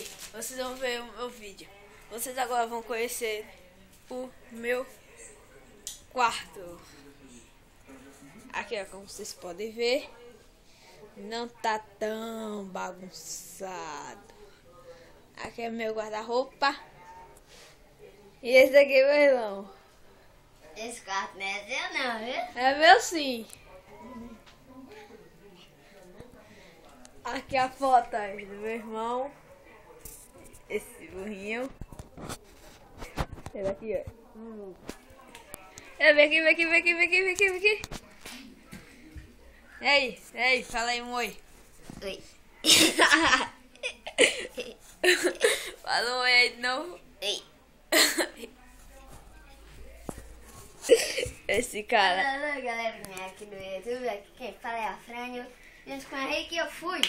Aí, vocês vão ver o meu vídeo. Vocês agora vão conhecer o meu quarto. Aqui, ó, como vocês podem ver, não tá tão bagunçado. Aqui é meu guarda-roupa. E esse aqui é meu irmão. Esse quarto não é seu não, viu? É meu sim. Aqui a foto aí do meu irmão. Esse burrinho. Esse aqui, ó. Vem aqui, vem aqui, vem aqui, vem aqui, vem aqui, vem aqui. E aí, fala aí um oi. Oi. Fala um oi aí de novo. Oi. Esse cara. Alô, galerinha aqui do YouTube, aqui quem fala é a Frânio. Junto com o Henrique eu fui.